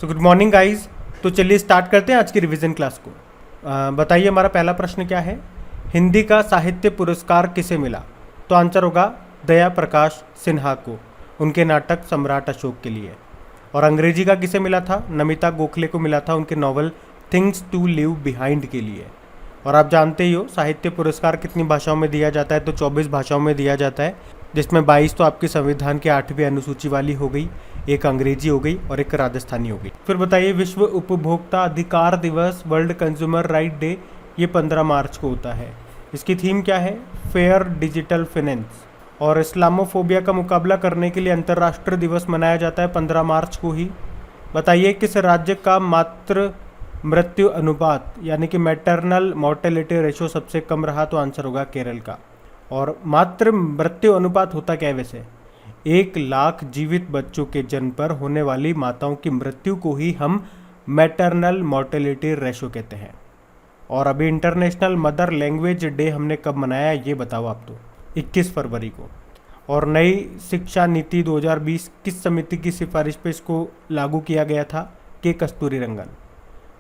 So good morning guys. तो चलिए start करते हैं आज की रिवीजन क्लास को। बताइए हमारा पहला प्रश्न क्या है। हिंदी का साहित्य पुरस्कार किसे मिला? तो आंसर होगा दया प्रकाश सिन्हा को, उनके नाटक सम्राट अशोक के लिए। और अंग्रेजी का किसे मिला था? नमिता गोखले को मिला था उनके novel things to live behind के लिए। और आप जानते ही हो साहित्य पुरस्कार कितनी भाषाओं में दिया जाता है, तो 24 भाषाओं में दिया जाता है, जिसमें 22 तो आपकी संविधान के 8वीं अनुसूची वाली हो गई, एक अंग्रेजी हो गई और एक राजस्थानी हो गई। फिर बताइए विश्व उपभोक्ता अधिकार दिवस, वर्ल्ड कंज्यूमर राइट डे, ये 15 मार्च को होता है। इसकी थीम क्या है? Fair digital finance. और इस्लामोफोबिया का मुकाबला करने के लिए अंतर्राष्ट्रीय दिवस मनाया जाता है 15 मार्च को ही। बताइए किस राज्य का मातृ मृत्यु अनुपात यानी कि मैटरनल मॉर्टेलिटी रेशो सबसे कम रहा? तो आंसर होगा केरल का। और मातृ मृत्यु अनुपात होता क्या है वैसे? 1 लाख जीवित बच्चों के जन्म पर होने वाली माताओं की मृत्यु को ही हम मैटरनल मॉर्टेलिटी रेशो कहते हैं। और अभी इंटरनेशनल मदर लैंग्वेज डे हमने कब मनाया ये बताओ आप? तो 21 फरवरी को। और नई शिक्षा नीति 2020 किस समिति की सिफारिश पे इसको लागू किया गया था? के कस्तूरीरंगन।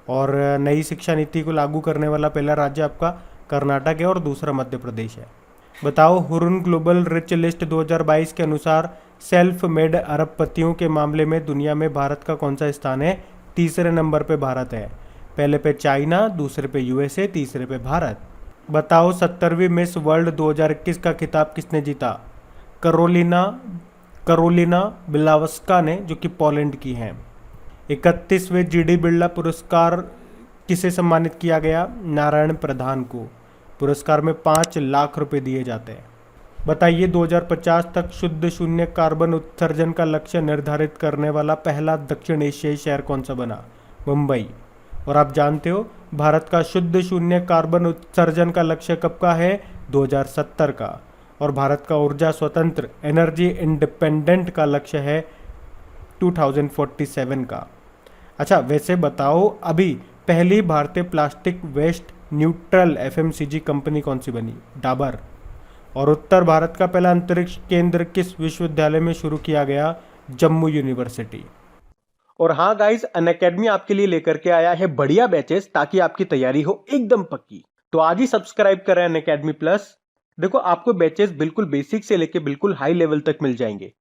और नई शिक्षा नीति को लागू करने वाला पहला राज्य आपका कर्नाटक है और दूसरा मध्य प्रदेश है। बताओ हुरुन ग्लोबल रिच लिस्ट 2022 के अनुसार सेल्फ मेड अरबपतियों के मामले में दुनिया में भारत का कौन सा स्थान है? तीसरे नंबर पे भारत है। पहले पे चाइना, दूसरे पे यूएसए, तीसरे पे भारत। बताओ 70वीं मिस वर्ल्ड 2021 का खिताब किसने जीता? करोलिना बिलावस्का ने, जो कि पोलैंड की हैं। 31वें जीडी बिरला पुरस्कार किसे सम्मानित किया गया? नारायण प्रधान को। पुरस्कार में 5 लाख रुपए दिए जाते हैं। बताइए 2050 तक शुद्ध शून्य कार्बन उत्सर्जन का लक्ष्य निर्धारित करने वाला पहला दक्षिण एशियाई शहर कौन सा बना? मुंबई। और आप जानते हो भारत का शुद्ध शून्य कार्बन उत्सर्जन का लक्ष्य कब का है? 2070 का। और भारत का ऊर्जा स्वतंत्र एनर्जी इंडिपेंडेंट का लक्ष्य है 2047 का। अच्छा वैसे बताओ अभी पहली भारतीय plastic waste neutral FMCG company कौन सी बनी? डाबर। और उत्तर भारत का पहला अंतरिक्ष केंद्र किस विश्वविद्यालय में शुरू किया गया? जम्मू यूनिवर्सिटी। और हाँ गाइस, अनअकैडमी आपके लिए लेकर के आया है बढ़िया बैचेस ताकि आपकी तैयारी हो एकदम पक्की। तो आज ही सब्सक्राइब करें अनअकैडमी प्लस। देखो आपको बैचेस बिल्कुल बेसिक से लेके बिल्कुल हाई लेवल तक मिल जाएंगे।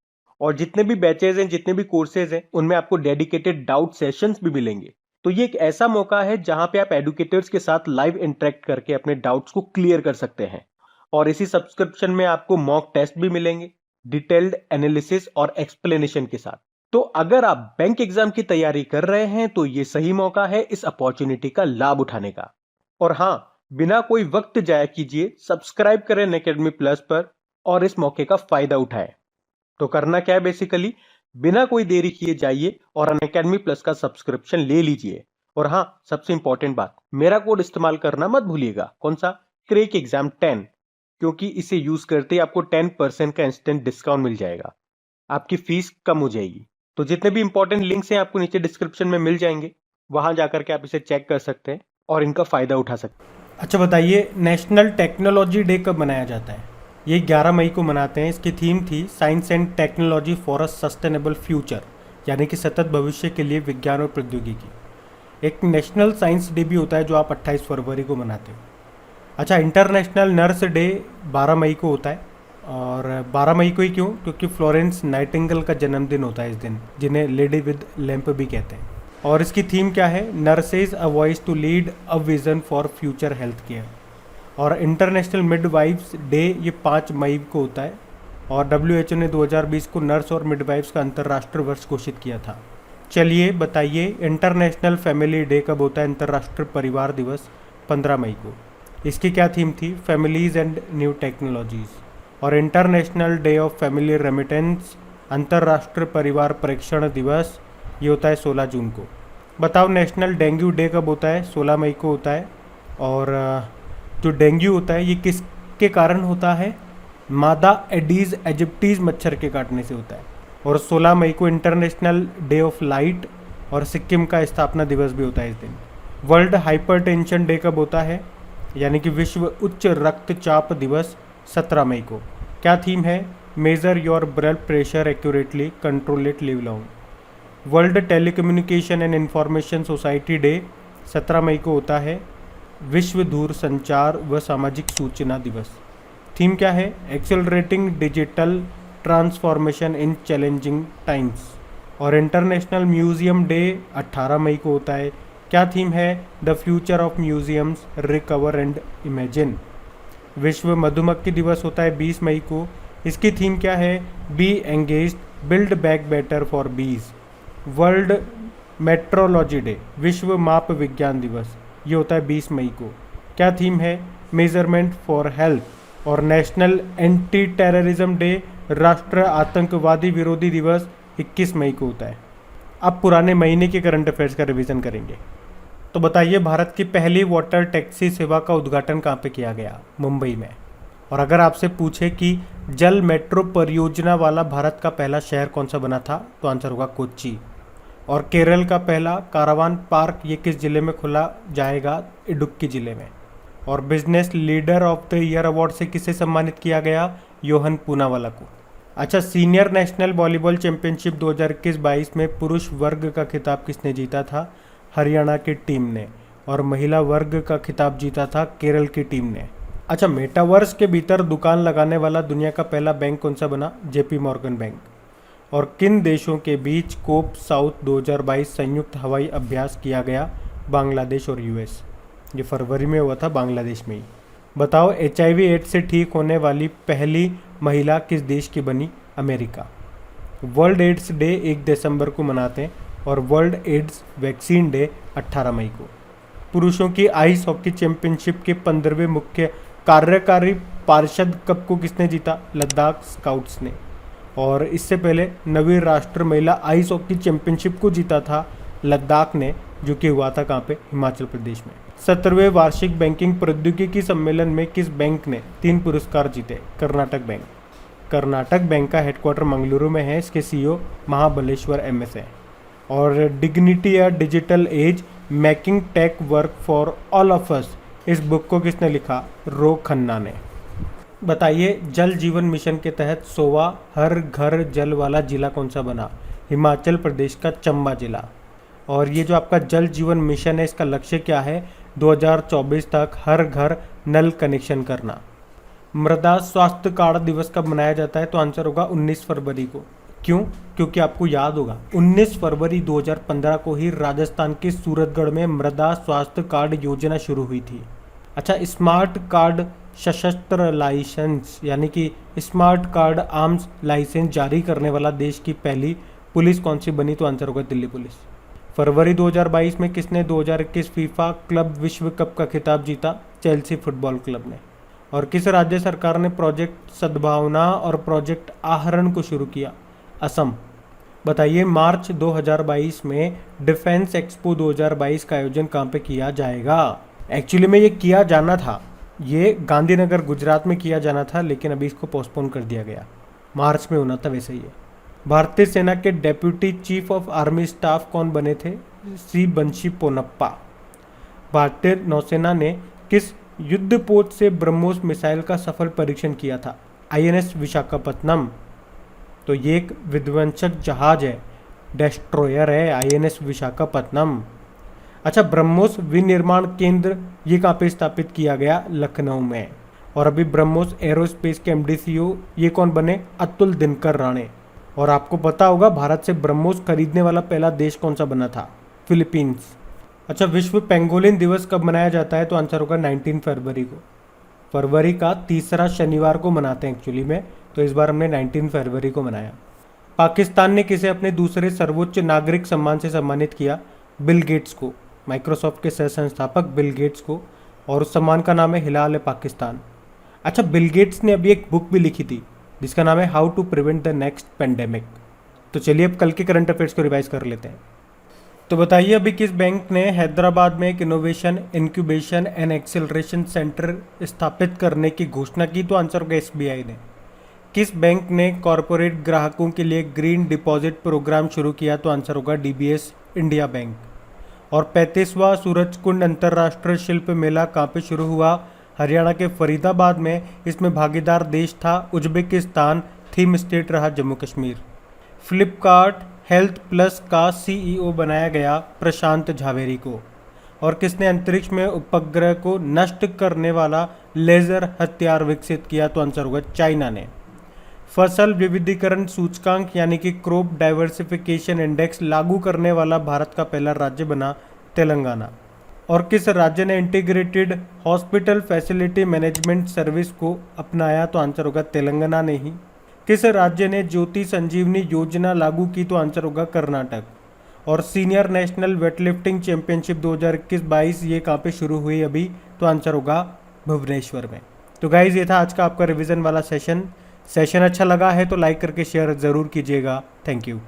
और जितने भी बैचेस हैं, जितने भी कोर्सेज हैं, उनमें आपको डेडिकेटेड डाउट सेशंस भी मिलेंगे। तो ये एक ऐसा मौका है जहां पे आप एडुकेटर्स के साथ लाइव इंटरेक्ट करके अपने डाउट्स को क्लियर कर सकते हैं। और इसी सब्सक्रिप्शन में आपको मॉक टेस्ट भी मिलेंगे डिटेल्ड एनालिसिस और एक्सप्लेनेशन के साथ। तो अगर आप बैंक एग्जाम की तैयारी कर रहे हैं तो ये सही मौका है इस अपॉर्चुनिटी का लाभ उठाने का। और हाँ, बिना कोई वक्त जाया कीजिए सब्सक्राइब करें अनअकैडमी प्लस पर और इस मौके का फायदा उठाएं। तो करना क्या है बेसिकली, बिना कोई देरी किए जाइए और अनअकैडमी प्लस का सब्सक्रिप्शन ले लीजिए। और हाँ, सबसे इंपॉर्टेंट बात, मेरा कोड इस्तेमाल करना मत भूलिएगा। कौन सा? क्रैक एग्जाम 10, क्योंकि इसे यूज करते ही आपको 10% का इंस्टेंट डिस्काउंट मिल जाएगा, आपकी फीस कम हो जाएगी। तो जितने भी इंपॉर्टेंट लिंक्स हैं आपको नीचे डिस्क्रिप्शन में मिल जाएंगे, वहां जाकर के आप इसे चेक कर सकते हैं और इनका फायदा उठा सकते हैं। अच्छा बताइए नेशनल टेक्नोलॉजी डे कब मनाया जाता है? ये 11 मई को मनाते हैं। इसकी थीम थी science and technology for a sustainable future, यानी कि सतत भविष्य के लिए विज्ञान और प्रौद्योगिकी। एक नेशनल साइंस डे भी होता है जो आप 28 फरवरी को मनाते हो। अच्छा, इंटरनेशनल नर्स डे 12 मई को होता है। और 12 मई को ही क्यों? क्योंकि फ्लोरेंस नाइटिंगेल का जन्मदिन होता है इस दिन, जिन्हें लेडी विद लैंप भी कहते हैं। और इसकी थीम क्या है? Nurses a voice to lead a vision for future health care. और इंटरनेशनल मिडवाइफ्स डे ये 5 मई को होता है। और WHO ने 2020 को नर्स और मिडवाइफ्स का अंतर्राष्ट्रीय वर्ष घोषित किया था। चलिए बताइए इंटरनेशनल फैमिली डे कब होता है? अंतर्राष्ट्रीय परिवार दिवस 15 मई को। इसकी क्या थीम थी? Families and new technologies. और international day of family remittance, अंतर्राष्ट्रीय परिवार प्रेक्षण दिवस, ये होता है 16 जून को। बताओ नेशनल डेंगू डे कब होता है? 16 मई को होता है। और जो डेंगू होता है ये किसके कारण होता है? मादा एडीज एजिप्टीज मच्छर के काटने से होता है। और 16 मई को इंटरनेशनल डे ऑफ लाइट और सिक्किम का स्थापना दिवस भी होता है इस दिन। वर्ल्ड हाइपरटेंशन डे कब होता है? यानी कि विश्व उच्च रक्तचाप दिवस 17 मई को। क्या थीम है? Major your blood pressure accurately, control it, live long. World telecommunication and information society day 17 मई को होता है। विश्व दूर संचार व सामाजिक सूचना दिवस। थीम क्या है? Accelerating digital transformation in challenging times. और इंटरनेशनल म्यूजियम डे 18 मई को होता है। क्या थीम है? The future of museums, recover and imagine. विश्व मधुमक्खी दिवस होता है 20 मई को। इसकी थीम क्या है? Be engaged, build back better for bees. World metrology day, विश्व माप विज्ञान दिवस, ये होता है 20 मई को। क्या थीम है? Measurement for health. और नेशनल एंटी टेररिज्म डे, राष्ट्रीय आतंकवादी विरोधी दिवस 21 मई को होता है। अब पुराने महीने के करंट अफेयर्स का रिवीजन करेंगे। तो बताइए, भारत की पहली वाटर टैक्सी सेवा का उद्घाटन कहाँ पे किया गया? मुंबई में। और अगर आपसे पूछे कि जल मेट्रो परियोजना वाला भारत का पहला शहर कौन सा बना था, तो आंसर होगा कोच्चि। और केरल का पहला कारावान पार्क ये किस जिले में खुला जाएगा? इडुक्की जिले में। और business leader of the year award से किसे सम्मानित किया गया? योहन पूनावाला को। अच्छा, सीनियर नेशनल वॉलीबॉल चैंपियनशिप 2021-22 में पुरुष वर्ग का खिताब किसने जीता था? हरियाणा की टीम ने। और महिला वर्ग का खिताब जीता था केरल की टीम ने। अच्छा, मेटावर्स के भीतर दुकान लगाने वाला दुनिया का पहला बैंक कौन सा बना? JP Morgan bank. और किन देशों के बीच कोप साउथ 2022 संयुक्त हवाई अभ्यास किया गया? बांग्लादेश और यूएस। ये फरवरी में हुआ था बांग्लादेश में ही। बताओ, HIV एड्स से ठीक होने वाली पहली महिला किस देश की बनी? अमेरिका। वर्ल्ड एड्स डे 1 दिसंबर को मनाते हैं और वर्ल्ड एड्स वैक्सीन डे 18 मई को। पुरुषों की आइस हॉकी चैंपियनशिप के 15वें मुख्य कार्यकारी पार्षद कप को किसने जीता? लद्दाख स्काउट्स ने। और इससे पहले नवीं राष्ट्र महिला आइस हॉकी चैंपियनशिप को जीता था लद्दाख ने, जो कि हुआ था कहाँ पे? हिमाचल प्रदेश में। 17वें वार्षिक बैंकिंग प्रौद्योगिकी सम्मेलन में किस बैंक ने 3 पुरस्कार जीते? कर्नाटक बैंक। कर्नाटक बैंक का हेडक्वार्टर मंगलुरु में है। इसके CEO महाबलेश्वर MS है। और डिग्निटी या digital age, making tech work for all of us, इस बुक को किसने लिखा? रो खन्ना ने। बताइए, जल जीवन मिशन के तहत 100वां हर घर जल वाला जिला कौन सा बना? हिमाचल प्रदेश का चंबा जिला। और ये जो आपका जल जीवन मिशन है, इसका लक्ष्य क्या है? 2024 तक हर घर नल कनेक्शन करना। मृदा स्वास्थ्य कार्ड दिवस कब मनाया जाता है? तो आंसर होगा 19 फरवरी को। क्यों? क्योंकि आपको याद होगा 19 फरवरी 2015 को ही राजस्थान के सूरतगढ़ में मृदा स्वास्थ्य कार्ड योजना शुरू हुई थी। अच्छा, स्मार्ट कार्ड सशस्त्र लाइसेंस यानी कि स्मार्ट कार्ड आर्म्स लाइसेंस जारी करने वाला देश की पहली पुलिस कौन सी बनी? तो आंसर होगा दिल्ली पुलिस। फरवरी 2022 में किसने 2021 फीफा क्लब विश्व कप का खिताब जीता? चेल्सी फुटबॉल क्लब ने। और किस राज्य सरकार ने प्रोजेक्ट सद्भावना और प्रोजेक्ट आहरण को शुरू किया? असम। बताइए, मार्च 2022 में डिफेंस एक्सपो 2022 का आयोजन कहाँ पे किया जाएगा? एक्चुअली में ये किया जाना था, ये गांधीनगर गुजरात में किया जाना था, लेकिन अभी इसको पोस्टपोन कर दिया गया। मार्च में होना था वैसे ही। भारतीय सेना के deputy chief of army staff कौन बने थे? सी बंशी पोनप्पा। भारतीय नौसेना ने किस युद्धपोत से ब्रह्मोस मिसाइल का सफल परीक्षण किया था? INS विशाखापत्तनम। तो ये एक विध्वंसक जहाज है, डेस्ट्रॉयर है INS विशाखापत्तनम। अच्छा, ब्रह्मोस विनिर्माण केंद्र ये कहाँ पे स्थापित किया गया? लखनऊ में। और अभी ब्रह्मोस एरोस्पेस के MD CEO ये कौन बने? अतुल दिनकर राणे। और आपको पता होगा भारत से ब्रह्मोस खरीदने वाला पहला देश कौन सा बना था? फिलीपींस। अच्छा, विश्व पेंगोलिन दिवस कब मनाया जाता है? तो आंसर होगा 19 फरवरी को। फरवरी का तीसरा शनिवार को मनाते हैं एक्चुअली में, तो इस बार हमने 19 फरवरी को मनाया। पाकिस्तान ने किसे अपने दूसरे सर्वोच्च नागरिक सम्मान से सम्मानित किया? बिल गेट्स को, माइक्रोसॉफ्ट के सह संस्थापक बिल गेट्स को। और उस सम्मान का नाम है हिलाल पाकिस्तान। अच्छा, बिल गेट्स ने अभी एक बुक भी लिखी थी जिसका नाम है how to prevent the next pandemic. तो चलिए अब कल के करंट अफेयर्स को रिवाइज कर लेते हैं। तो बताइए, अभी किस बैंक ने हैदराबाद में एक innovation, incubation and acceleration centre स्थापित करने की घोषणा की? तो आंसर होगा SBI ने। किस बैंक ने कॉरपोरेट ग्राहकों के लिए ग्रीन डिपॉजिट प्रोग्राम शुरू किया? तो आंसर होगा DBS इंडिया बैंक। और 35वां सूरजकुंड अंतर्राष्ट्रीय शिल्प मेला कहाँ पे शुरू हुआ? हरियाणा के फरीदाबाद में। इसमें भागीदार देश था उज्बेकिस्तान, थीम स्टेट रहा जम्मू कश्मीर। फ्लिपकार्ट हेल्थ प्लस का सीईओ बनाया गया प्रशांत झावेरी को? और किसने अंतरिक्ष में उपग्रह को नष्ट करने वाला लेजर हथियार विकसित किया? तो आंसर होगा चाइना ने। फसल विविधीकरण सूचकांक यानी कि क्रॉप डाइवर्सिफिकेशन इंडेक्स लागू करने वाला भारत का पहला राज्य बना तेलंगाना। और किस राज्य ने integrated hospital facility management service को अपनाया? तो आंसर होगा तेलंगाना ने ही। किस राज्य ने ज्योति संजीवनी योजना लागू की? तो आंसर होगा कर्नाटक। और सीनियर नेशनल वेटलिफ्टिंग चैंपियनशिप 2021-22 ये कहाँ पे शुरू हुई अभी? तो आंसर होगा भुवनेश्वर में। तो गाइज ये था आज का आपका रिवीजन वाला सेशन अच्छा लगा है तो लाइक करके शेयर ज़रूर कीजिएगा। Thank you.